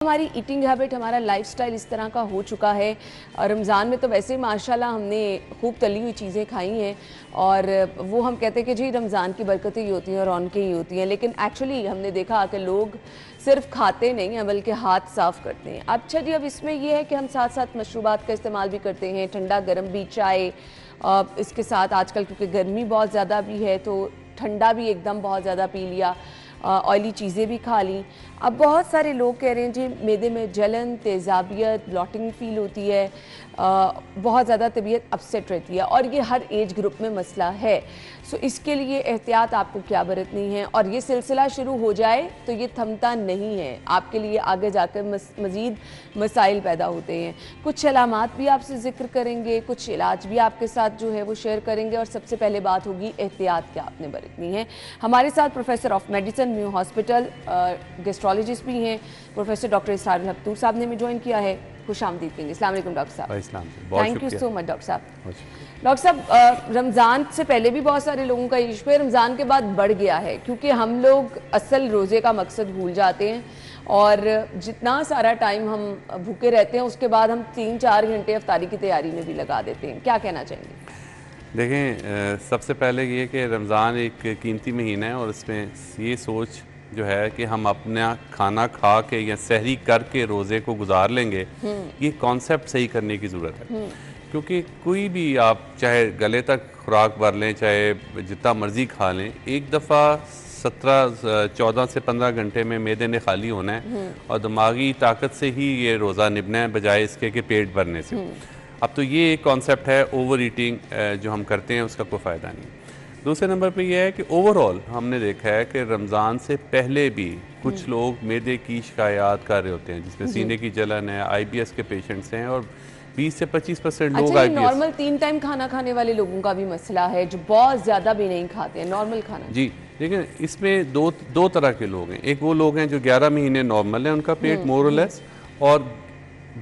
हमारी eating habit, हमारा lifestyle इस तरह का हो चुका है। रमज़ान में तो वैसे ही माशाल्लाह हमने खूब तली हुई चीज़ें खाई हैं और वो हम कहते हैं कि जी रमज़ान की बरकतें ही होती हैं और रौनकें ही होती हैं, लेकिन एक्चुअली हमने देखा कि लोग सिर्फ खाते नहीं हैं बल्कि हाथ साफ़ करते हैं। अच्छा जी, अब इसमें ये है कि हम साथ साथ मशरूबात का इस्तेमाल भी करते हैं, ठंडा गर्म भी, चाय, इसके साथ आजकल क्योंकि गर्मी बहुत ज़्यादा भी है तो ठंडा भी एकदम बहुत ज़्यादा पी लिया, ऑयली चीज़ें भी खा ली। अब बहुत सारे लोग कह रहे हैं जी मैदे में जलन, तेज़ाबियत, ब्लॉटिंग फ़ील होती है, बहुत ज़्यादा तबीयत अपसेट रहती है और ये हर एज ग्रुप में मसला है। सो इसके लिए एहतियात आपको क्या बरतनी है और ये सिलसिला शुरू हो जाए तो ये थमता नहीं है, आपके लिए आगे जाकर मज़ीद मसाइल पैदा होते हैं। कुछ अलामात भी आपसे ज़िक्र करेंगे, कुछ इलाज भी आपके साथ जो है वो शेयर करेंगे और सबसे पहले बात होगी एहतियात क्या आपने बरतनी है। हमारे साथ professor of medicine, new hospital, gastrologist भी हैं, प्रोफेसर डॉक्टर इसरार हत्तूर साहब ने भी ज्वाइन किया है। खुश आमदीद कहेंगे। अस्सलाम वालेकुम डॉक्टर साहब। Thank you so much doctor साहब। डॉक्टर साहब, रमज़ान से पहले भी बहुत सारे लोगों का इशू है, रमज़ान के बाद बढ़ गया है क्योंकि हम लोग असल रोज़े का मकसद भूल जाते हैं और जितना सारा टाइम हम भूखे रहते हैं उसके बाद हम 3-4 घंटे इफ्तारी की तैयारी में भी लगा देते हैं। क्या कहना चाहेंगे? देखें, सबसे पहले ये कि रमज़ान एक कीमती महीना है और इसमें ये सोच जो है कि हम अपना खाना खा के या सहरी करके रोज़े को गुजार लेंगे, ये कॉन्सेप्ट सही करने की ज़रूरत है। क्योंकि कोई भी आप चाहे गले तक खुराक भर लें, चाहे जितना मर्ज़ी खा लें, एक दफ़ा 14 से 15 घंटे में मैदे ने खाली होना है और दिमागी ताकत से ही ये रोज़ा निभना है बजाय इसके कि पेट भरने से। अब तो ये एक कॉन्सेप्ट है, ओवर ईटिंग जो हम करते हैं उसका कोई फ़ायदा नहीं। दूसरे नंबर पे ये है कि ओवरऑल हमने देखा है कि रमज़ान से पहले भी कुछ लोग मैदे की शिकायत कर रहे होते हैं, जिसमें सीने की जलन है, IBS के पेशेंट्स हैं और 20 से 25% लोग अच्छा, IBS। नॉर्मल 3 टाइम खाना खाने वाले लोगों का भी मसला है जो बहुत ज़्यादा भी नहीं खाते हैं नॉर्मल खाना। जी, लेकिन इसमें दो तरह के लोग हैं। एक वो लोग हैं जो 11 महीने नॉर्मल है उनका पेट मोर और लेस, और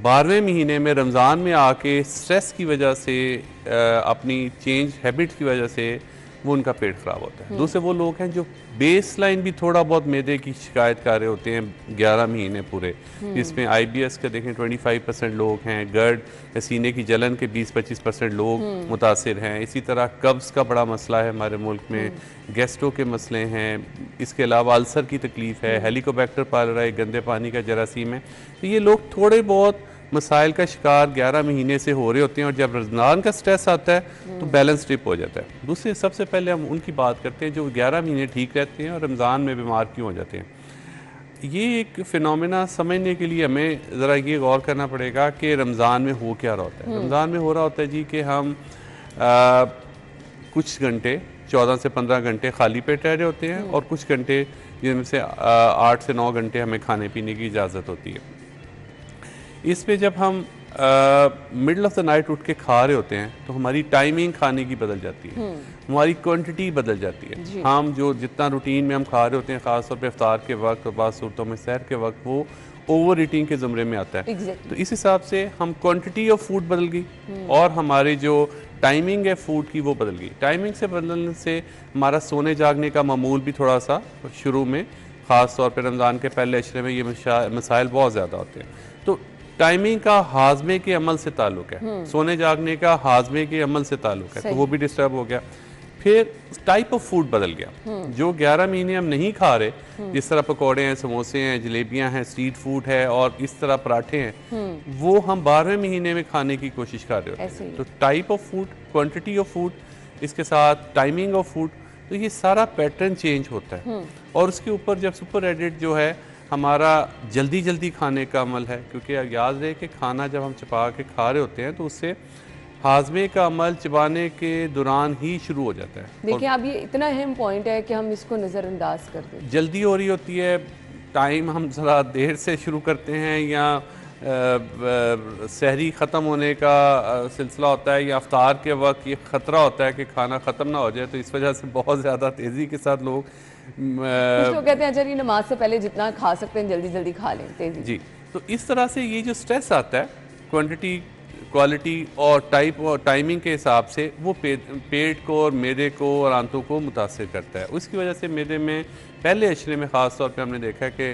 12वें महीने में रमज़ान में आके स्ट्रेस की वजह से, अपनी चेंज हैबिट की वजह से वो उनका पेट ख़राब होता है। दूसरे वो लोग हैं जो बेस लाइन भी थोड़ा बहुत मैदे की शिकायत कर रहे होते हैं 11 महीने पूरे, जिसमें IBS के देखें 25% लोग हैं, गर्ड या सीने की जलन के 20-25% लोग मुतासिर हैं। इसी तरह कब्ज़ का बड़ा मसला है हमारे मुल्क में, गैस्ट्रो के मसले हैं, इसके अलावा अल्सर की तकलीफ़ है, हेलिकोबैक्टर पायलोरी गंदे पानी का जरासीम है। तो ये लोग थोड़े बहुत मसाइल का शिकार 11 महीने से हो रहे होते हैं और जब रमज़ान का स्ट्रेस आता है तो बैलेंस ट्रिप हो जाता है। दूसरे सबसे पहले हम उनकी बात करते हैं जो 11 महीने ठीक रहते हैं और रमज़ान में बीमार क्यों हो जाते हैं। ये एक फिनोमेना समझने के लिए हमें ज़रा ये गौर करना पड़ेगा कि रमज़ान में हो क्या रहा होता है। रमज़ान में हो रहा होता है जी कि हम कुछ घंटे 14 से 15 घंटे खाली पेट रह रहे होते हैं और कुछ घंटे जिनमें से 8 से 9 घंटे हमें खाने पीने की इजाज़त होती है। इस पे जब हम मिडल ऑफ द नाइट उठ के खा रहे होते हैं तो हमारी टाइमिंग खाने की बदल जाती है, हमारी क्वांटिटी बदल जाती है। हम जो जितना रूटीन में हम खा रहे होते हैं, ख़ासतौर पे इफ्तार के वक्त और बाद सूरतों में सहर के वक्त, वो ओवर ईटिंग के ज़मरे में आता है। तो इस हिसाब से हम क्वांटिटी ऑफ फूड बदल गई और हमारी जो टाइमिंग है फूड की वो बदल गई। टाइमिंग से बदलने से हमारा सोने जागने का मामूल भी थोड़ा सा शुरू में, ख़ास तौर पर रमज़ान के पहले अशरे में, ये मसाइल बहुत ज़्यादा होते हैं। तो टाइमिंग का हाजमे के अमल से ताल्लुक है, सोने जागने का हाजमे के अमल से ताल्लुक है, तो वो भी डिस्टर्ब हो गया। फिर टाइप ऑफ फूड बदल गया। जो 11 महीने हम नहीं खा रहे, जिस तरह पकौड़े हैं, समोसे हैं, जलेबियां हैं, स्ट्रीट फूड है और इस तरह पराठे हैं, वो हम 12वें महीने में खाने की कोशिश कर रहे होते हैं। तो type of food, quantity of food, इसके साथ टाइमिंग ऑफ फूड, तो ये सारा पैटर्न चेंज होता है। और उसके ऊपर जब सुपर एडिट जो है हमारा जल्दी जल्दी खाने का अमल है, क्योंकि याद रहे कि खाना जब हम चबा के खा रहे होते हैं तो उससे हाजमे का अमल चबाने के दौरान ही शुरू हो जाता है। देखिए, अब ये इतना अहम पॉइंट है कि हम इसको नज़रअंदाज कर दें। जल्दी हो रही होती है, टाइम हम ज़रा देर से शुरू करते हैं, या सहरी ख़त्म होने का सिलसिला होता है, या अफ्तार के वक्त ये ख़तरा होता है कि खाना ख़त्म ना हो जाए, तो इस वजह से बहुत ज़्यादा तेज़ी के साथ लोग कुछ लोग कहते हैं अच्छा जी नमाज से पहले जितना खा सकते हैं जल्दी जल्दी खा लें तेजी जी। तो इस तरह से ये जो स्ट्रेस आता है क्वांटिटी, क्वालिटी और टाइप और टाइमिंग के हिसाब से, वो पेट को और मैदे को और आंतों को मुतासिर करता है। उसकी वजह से मैदे में पहले अशरे में ख़ास तौर पे हमने देखा है कि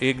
1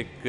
1